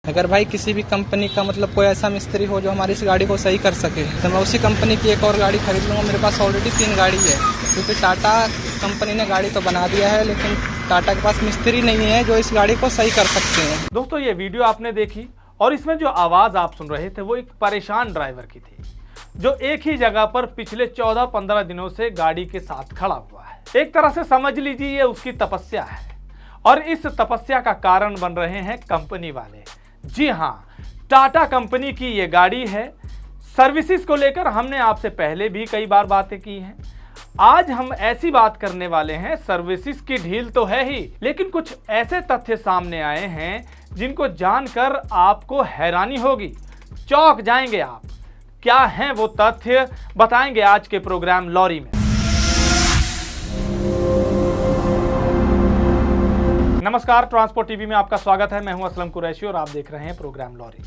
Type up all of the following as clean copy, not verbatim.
अगर भाई किसी भी कंपनी का मतलब कोई ऐसा मिस्त्री हो जो हमारी इस गाड़ी को सही कर सके तो मैं उसी कंपनी की एक और गाड़ी खरीद लूँगा। मेरे पास ऑलरेडी 3 गाड़ी है, क्योंकि टाटा कंपनी ने गाड़ी तो बना दिया है, लेकिन टाटा के पास मिस्त्री नहीं है जो इस गाड़ी को सही कर सकते हैं। दोस्तों, ये वीडियो आपने देखी और इसमें जो आवाज़ आप सुन रहे थे वो एक परेशान ड्राइवर की थी, जो एक ही जगह पर पिछले 14-15 दिनों से गाड़ी के साथ खड़ा हुआ है। एक तरह से समझ लीजिए ये उसकी तपस्या है, और इस तपस्या का कारण बन रहे हैं कंपनी वाले। जी हाँ, टाटा कंपनी की ये गाड़ी है। सर्विसेज को लेकर हमने आपसे पहले भी कई बार बातें की हैं। आज हम ऐसी बात करने वाले हैं, सर्विसेज की ढील तो है ही, लेकिन कुछ ऐसे तथ्य सामने आए हैं जिनको जानकर आपको हैरानी होगी, चौंक जाएंगे आप। क्या हैं वो तथ्य, बताएंगे आज के प्रोग्राम लॉरी में। नमस्कार, ट्रांसपोर्ट टीवी में आपका स्वागत है। मैं हूं असलम कुरैशी और आप देख रहे हैं प्रोग्राम लॉरी।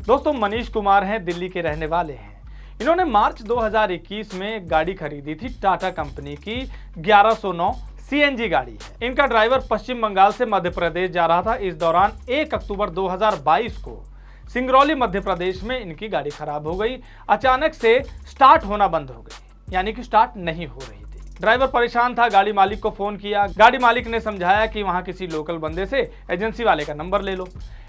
दोस्तों, मनीष कुमार हैं, दिल्ली के रहने वाले हैं। इन्होंने मार्च 2021 में एक गाड़ी खरीदी थी, टाटा कंपनी की 1109 सीएनजी गाड़ी है। इनका ड्राइवर पश्चिम बंगाल से मध्य प्रदेश जा रहा था। इस दौरान 1 अक्टूबर 2022 को सिंगरौली मध्य प्रदेश में इनकी गाड़ी खराब हो गई। अचानक से स्टार्ट होना बंद हो गई, यानी कि स्टार्ट नहीं हो रही थी। ड्राइवर परेशान था, गाड़ी मालिक को फोन किया। गाड़ी मालिक ने समझाया कि वहां किसी लोकल बंदे से एजेंसी वाले का नंबर ले लो।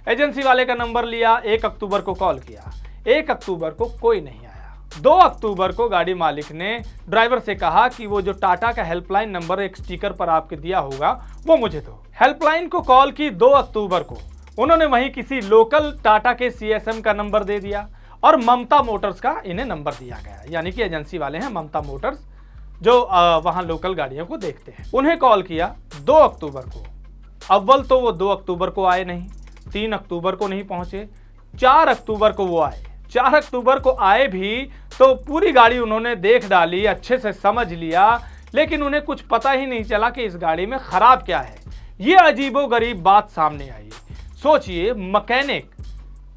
एजेंसी वाले का नंबर लिया, 1 अक्टूबर को कॉल किया। 1 अक्टूबर को कोई नहीं आया। 2 अक्टूबर को गाड़ी मालिक ने ड्राइवर से कहा कि वो जो टाटा का हेल्पलाइन नंबर एक स्टिकर पर आपके दिया होगा वो मुझे दो। हेल्पलाइन को कॉल की 2 अक्टूबर को। उन्होंने वहीं किसी लोकल टाटा के सीएसएम का नंबर दे दिया और ममता मोटर्स का इन्हें नंबर दिया गया, यानी कि एजेंसी वाले हैं ममता मोटर्स, जो वहां लोकल गाड़ियों को देखते हैं। उन्हें कॉल किया 2 अक्टूबर को। अव्वल तो वो 2 अक्टूबर को आए नहीं, 3 अक्टूबर को नहीं पहुंचे, 4 अक्टूबर को वो आए। 4 अक्टूबर को आए भी तो पूरी गाड़ी उन्होंने देख डाली, अच्छे से समझ लिया, लेकिन उन्हें कुछ पता ही नहीं चला कि इस गाड़ी में खराब क्या है। ये अजीबोगरीब बात सामने आई। सोचिए, मैकेनिक,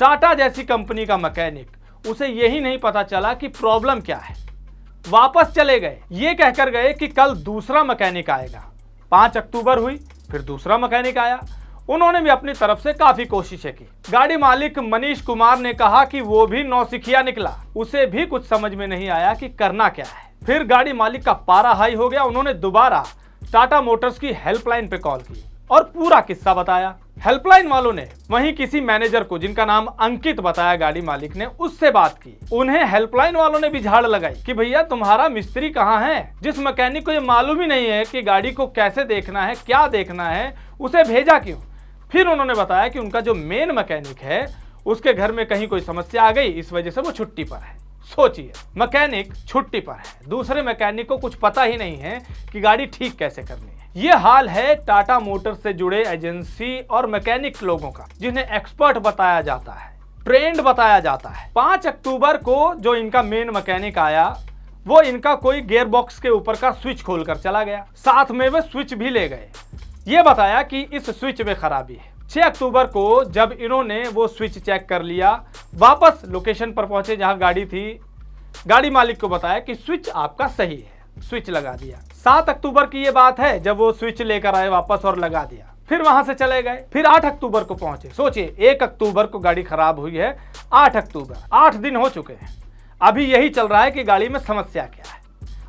टाटा जैसी कंपनी का मैकेनिक, उसे यही नहीं पता चला कि प्रॉब्लम क्या है। वापस चले गए, ये कहकर गए कि कल दूसरा मैकेनिक आएगा। 5 अक्टूबर हुई, फिर दूसरा मैकेनिक आया। उन्होंने भी अपनी तरफ से काफी कोशिशें की। गाड़ी मालिक मनीष कुमार ने कहा कि वो भी नौसिखिया निकला, उसे भी कुछ समझ में नहीं आया कि करना क्या है। फिर गाड़ी मालिक का पारा हाई हो गया। उन्होंने दोबारा टाटा मोटर्स की हेल्पलाइन पे कॉल की और पूरा किस्सा बताया। हेल्पलाइन वालों ने वहीं किसी मैनेजर को, जिनका नाम अंकित बताया गाड़ी मालिक ने, उससे बात की। उन्हें हेल्पलाइन वालों ने भी झाड़ लगाई कि भैया तुम्हारा मिस्त्री कहाँ है, जिस मैकेनिक को ये मालूम ही नहीं है कि गाड़ी को कैसे देखना है, क्या देखना है, उसे भेजा क्यों। फिर उन्होंने बताया कि उनका जो मेन मैकेनिक है उसके घर में कहीं कोई समस्या आ गई, इस वजह से वो छुट्टी पर है। सोचिए, मैकेनिक छुट्टी पर है, दूसरे मैकेनिक को कुछ पता ही नहीं है कि गाड़ी ठीक कैसे करनी है। ये हाल है टाटा मोटर्स से जुड़े एजेंसी और मैकेनिक लोगों का, जिन्हें एक्सपर्ट बताया जाता है, ट्रेंड बताया जाता है। 5 अक्टूबर को जो इनका मेन मैकेनिक आया, वो इनका कोई गियर बॉक्स के ऊपर का स्विच खोलकर चला गया, साथ में वे स्विच भी ले गए। ये बताया कि इस स्विच में खराबी है। 6 अक्टूबर को जब इन्होंने वो स्विच चेक कर लिया, वापस लोकेशन पर पहुंचे जहां गाड़ी थी। गाड़ी मालिक को बताया कि स्विच आपका सही है, स्विच लगा दिया। 7 अक्टूबर की ये बात है, जब वो स्विच लेकर आए वापस और लगा दिया। फिर वहां से चले गए। फिर 8 अक्टूबर को पहुंचे। सोचिए, 1 अक्टूबर को गाड़ी खराब हुई है, 8 अक्टूबर, 8 दिन हो चुके हैं। अभी यही चल रहा है कि गाड़ी में समस्या क्या है,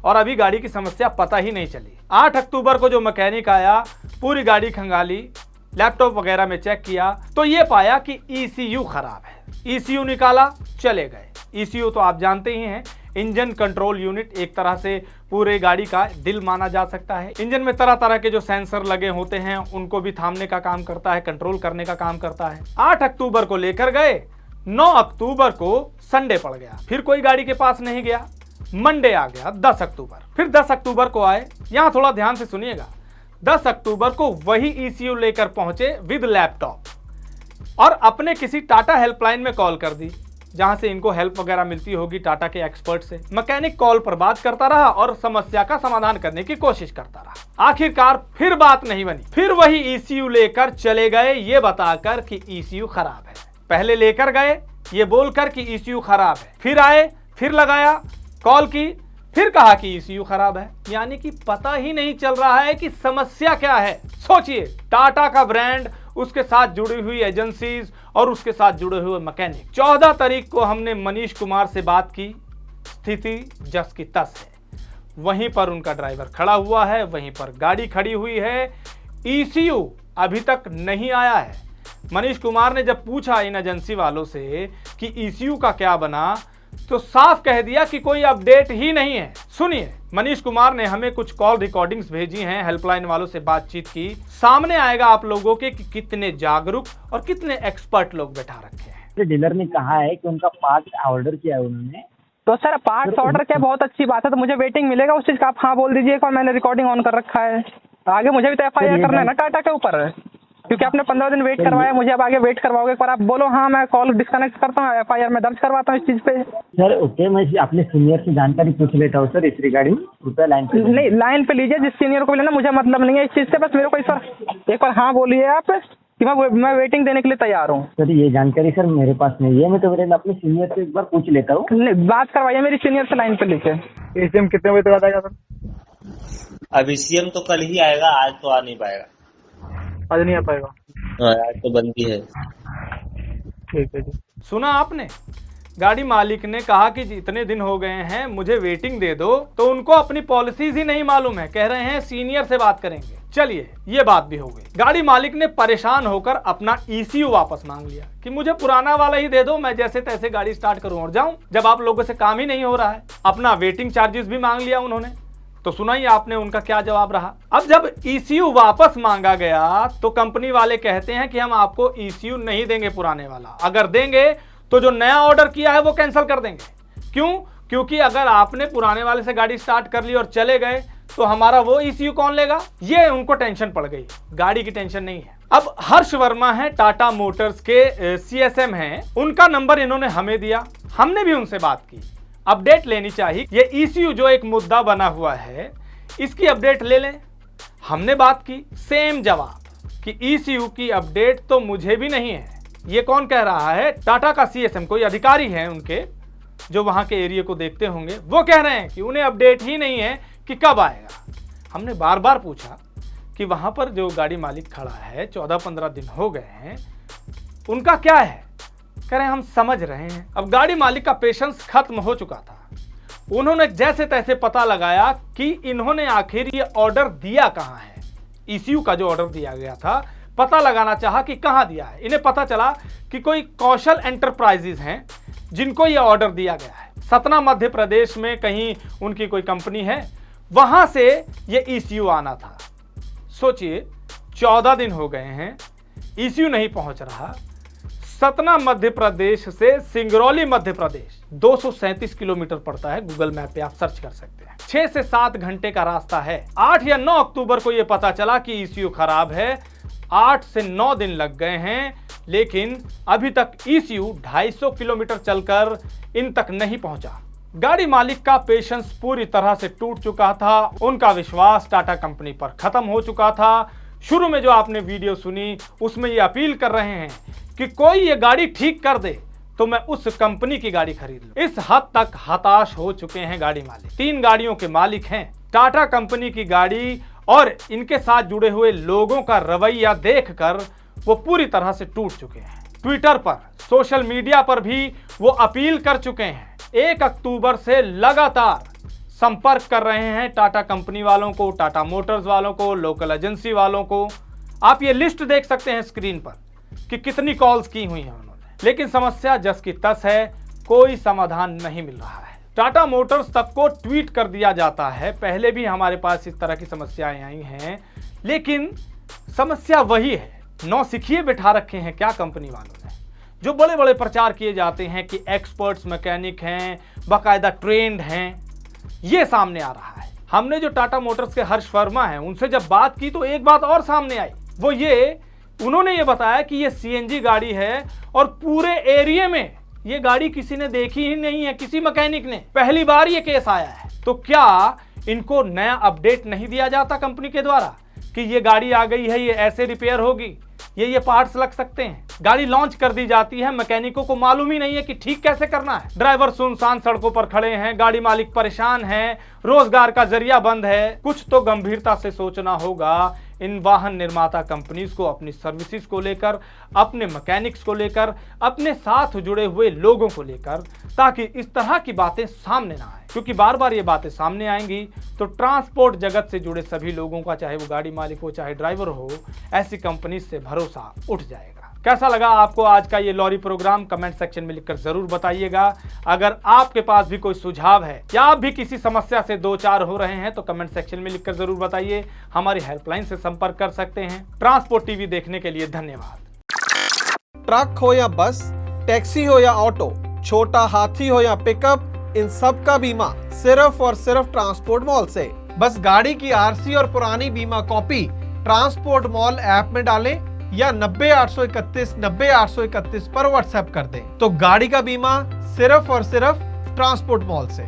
और अभी गाड़ी की समस्या पता ही नहीं चली। 8 अक्टूबर को जो मैकेनिक आया, पूरी गाड़ी खंगाली, लैपटॉप वगैरह में चेक किया तो ये पाया कि ECU खराब है। ECU निकाला, चले गए। ECU तो आप जानते ही हैं, इंजन कंट्रोल यूनिट, एक तरह से पूरे गाड़ी का दिल माना जा सकता है। इंजन में तरह तरह के जो सेंसर लगे होते हैं उनको भी थामने का काम करता है, कंट्रोल करने का काम करता है। 8 अक्टूबर को लेकर गए, 9 अक्टूबर को संडे पड़ गया, फिर कोई गाड़ी के पास नहीं गया। मंडे आ गया 10 अक्टूबर, फिर 10 अक्टूबर को आए। यहां थोड़ा ध्यान से सुनिएगा। 10 अक्टूबर को वही ECU लेकर पहुंचे विद लैपटॉप और अपने किसी टाटा हेल्पलाइन में कॉल कर दी, जहां से इनको हेल्प वगैरह मिलती होगी टाटा के एक्सपर्ट से। मैकेनिक कॉल पर बात करता रहा और समस्या का समाधान करने की कोशिश करता रहा। आखिरकार फिर बात नहीं बनी, फिर वही ECU लेकर चले गए, ये बताकर कि ECU खराब है। पहले लेकर गए ये बोलकर कि ECU खराब है, फिर आए, फिर लगाया, कॉल की, फिर कहा कि ECU खराब है, यानी कि पता ही नहीं चल रहा है कि समस्या क्या है। सोचिए, टाटा का ब्रांड उसके साथ जुड़ी हुई एजेंसीज और उसके साथ जुड़े हुए मैकेनिक। 14 तारीख को हमने मनीष कुमार से बात की। स्थिति जस की तस है। वहीं पर उनका ड्राइवर खड़ा हुआ है, वहीं पर गाड़ी खड़ी हुई है। ECU अभी तक नहीं आया है। मनीष कुमार ने जब पूछा इन एजेंसी वालों से कि ECU का क्या बना, तो साफ कह दिया कि कोई अपडेट ही नहीं है। सुनिए, मनीष कुमार ने हमें कुछ कॉल रिकॉर्डिंग्स भेजी हैं, हेल्पलाइन वालों से बातचीत की। सामने आएगा आप लोगों के कि कितने जागरूक और कितने एक्सपर्ट लोग बैठा रखे हैं। डीलर ने कहा है कि उनका पार्ट ऑर्डर किया है उन्होंने। तो सर पार्ट्स ऑर्डर क्या बहुत अच्छी बात है, तो मुझे वेटिंग मिलेगा उस चीज़ का। आप हाँ बोल दीजिए और मैंने रिकॉर्डिंग ऑन कर रखा है। आगे मुझे भी तो FIR करना है ना टाटा के ऊपर, क्योंकि आपने 15 दिन वेट करवाया, मुझे अब आगे वेट करवाओगे। एक बार आप बोलो हाँ, मैं कॉल डिस्कनेक्ट करता हूँ, FIR में दर्ज करवाता हूँ इस चीज़ पे। सर ओके, मैं अपने सीनियर से जानकारी पूछ लेता हूँ सर इस रिगार्डिंग। रुपया लाइन पे नहीं, लाइन पे लीजिए, जिस सीनियर को भी लेना, मुझे मतलब नहीं है इस चीज़ से। बस मेरे को सर एक बार हाँ बोलिए आप कि मैं वेटिंग देने के लिए तैयार हूँ। सर ये जानकारी सर मेरे पास नहीं है, मैं तो मेरे अपने सीनियर से एक बार पूछ लेता हूँ। नहीं, बात करवाइए मेरी सीनियर से लाइन पे लीजिए। ECM कितने बजे तक आ जाएगा सर? अब ECM तो कल ही आएगा, आज तो आ नहीं पाएगा। आज नहीं आ पाएगा? आज तो बंदी है। ठीक है जी। सुना आपने, गाड़ी मालिक ने कहा कि इतने दिन हो गए हैं, मुझे वेटिंग दे दो। तो उनको अपनी पॉलिसीज ही नहीं मालूम है, कह रहे हैं सीनियर से बात करेंगे। चलिए, ये बात भी हो गई। गाड़ी मालिक ने परेशान होकर अपना ECU वापस मांग लिया कि मुझे पुराना वाला ही दे दो, मैं जैसे तैसे गाड़ी स्टार्ट करूं और जाऊं, जब आप लोगों से काम ही नहीं हो रहा है। अपना वेटिंग चार्जेस भी मांग लिया उन्होंने। तो सुना ही आपने उनका क्या जवाब रहा। अब जब ECU वापस मांगा गया तो कंपनी वाले कहते हैं कि हम आपको ECU नहीं देंगे पुराने वाला, अगर देंगे तो जो नया ऑर्डर किया है वो कैंसिल कर देंगे। क्यों? क्योंकि अगर आपने पुराने वाले से गाड़ी स्टार्ट कर ली और चले गए तो हमारा वो ECU कौन लेगा, ये उनको टेंशन पड़ गई। गाड़ी की टेंशन नहीं है। अब हर्ष वर्मा है, टाटा मोटर्स के CSM हैं, उनका नंबर इन्होंने हमें दिया। हमने भी उनसे बात की, अपडेट लेनी चाहिए। ये ECU जो एक मुद्दा बना हुआ है, इसकी अपडेट ले लें। हमने बात की, सेम जवाब कि ECU की अपडेट तो मुझे भी नहीं है। ये कौन कह रहा है? टाटा का CSM, कोई अधिकारी हैं उनके जो वहां के एरिया को देखते होंगे, वो कह रहे हैं कि उन्हें अपडेट ही नहीं है कि कब आएगा। हमने बार बार पूछा कि वहां पर जो गाड़ी मालिक खड़ा है, 14-15 दिन हो गए हैं, उनका क्या है? कह रहे हैं हम समझ रहे हैं। अब गाड़ी मालिक का पेशेंस खत्म हो चुका था। उन्होंने जैसे तैसे पता लगाया कि इन्होंने आखिर ये ऑर्डर दिया कहां है। ECU का जो ऑर्डर दिया गया था, पता लगाना चाहा कि कहां दिया है। इन्हें पता चला कि कोई कौशल एंटरप्राइजेज हैं जिनको ये ऑर्डर दिया गया है। सतना मध्य प्रदेश में कहीं उनकी कोई कंपनी है, वहां से ये ECU आना था। सोचिए, 14 दिन हो गए हैं, ECU नहीं पहुंच रहा। सतना मध्य प्रदेश से सिंगरौली मध्य प्रदेश 237 किलोमीटर पड़ता है, गूगल मैप पे आप सर्च कर सकते हैं। 6 से 7 घंटे का रास्ता है। 8 या 9 अक्टूबर को यह पता चला कि ECU खराब है। 8 से 9 दिन लग गए हैं, लेकिन अभी तक ECU 250 किलोमीटर चलकर इन तक नहीं पहुंचा। गाड़ी मालिक का पेशेंस पूरी तरह से टूट चुका था। उनका विश्वास टाटा कंपनी पर खत्म हो चुका था। शुरू में जो आपने वीडियो सुनी, उसमें ये अपील कर रहे हैं कि कोई ये गाड़ी ठीक कर दे तो मैं उस कंपनी की गाड़ी खरीद लूं। इस हद तक हताश हो चुके हैं गाड़ी मालिक। 3 गाड़ियों के मालिक हैं। टाटा कंपनी की गाड़ी और इनके साथ जुड़े हुए लोगों का रवैया देखकर वो पूरी तरह से टूट चुके हैं। ट्विटर पर, सोशल मीडिया पर भी वो अपील कर चुके हैं। 1 अक्टूबर से लगातार संपर्क कर रहे हैं टाटा कंपनी वालों को, टाटा मोटर्स वालों को, लोकल एजेंसी वालों को। आप ये लिस्ट देख सकते हैं स्क्रीन पर कि कितनी कॉल्स की हुई हैं उन्होंने। लेकिन समस्या जस की तस है, कोई समाधान नहीं मिल रहा है। टाटा मोटर्स तक को ट्वीट कर दिया जाता है। पहले भी हमारे पास इस तरह की समस्याएं आई हैं, लेकिन समस्या वही है। नौसिखिए बिठा रखे हैं क्या कंपनी वालों ने। जो बड़े बड़े प्रचार किए जाते हैं कि एक्सपर्ट्स मैकेनिक हैं, बाकायदा ट्रेंड हैं, ये सामने आ रहा है। हमने जो टाटा मोटर्स के हर्ष वर्मा हैं, उनसे जब बात की तो एक बात और सामने आई। वो ये, उन्होंने ये बताया कि ये CNG गाड़ी है और पूरे एरिया में ये गाड़ी किसी ने देखी ही नहीं है, किसी मैकेनिक ने। पहली बार ये केस आया है। तो क्या इनको नया अपडेट नहीं दिया जाता कंपनी के द्वारा कि ये गाड़ी आ गई है, ये ऐसे रिपेयर होगी, ये पार्ट्स लग सकते हैं। गाड़ी लॉन्च कर दी जाती है, मैकेनिकों को मालूम ही नहीं है कि ठीक कैसे करना है। ड्राइवर सुनसान सड़कों पर खड़े हैं, गाड़ी मालिक परेशान हैं, रोजगार का जरिया बंद है। कुछ तो गंभीरता से सोचना होगा इन वाहन निर्माता कंपनीज को अपनी सर्विसेज को लेकर, अपने मैकेनिक्स को लेकर, अपने साथ जुड़े हुए लोगों को लेकर, ताकि इस तरह की बातें सामने ना आए। क्योंकि बार बार ये बातें सामने आएंगी तो ट्रांसपोर्ट जगत से जुड़े सभी लोगों का, चाहे वो गाड़ी मालिक हो चाहे ड्राइवर हो, ऐसी कंपनी से भरोसा उठ जाएगा। कैसा लगा आपको आज का ये लॉरी प्रोग्राम? कमेंट सेक्शन में लिखकर जरूर बताइएगा। अगर आपके पास भी कोई सुझाव है या आप भी किसी समस्या से दो चार हो रहे हैं तो कमेंट सेक्शन में लिखकर जरूर बताइए। हमारी हेल्पलाइन से संपर्क कर सकते हैं। ट्रांसपोर्ट टीवी देखने के लिए धन्यवाद। ट्रक हो या बस, टैक्सी हो या ऑटो, छोटा हाथी हो या पिकअप, इन सब का बीमा सिर्फ और सिर्फ ट्रांसपोर्ट मॉल से। बस गाड़ी की आरसी और पुरानी बीमा कॉपी ट्रांसपोर्ट मॉल ऐप में डालें या 90-831 90-831 पर व्हाट्सएप कर दें, तो गाड़ी का बीमा सिर्फ और सिर्फ ट्रांसपोर्ट मॉल से।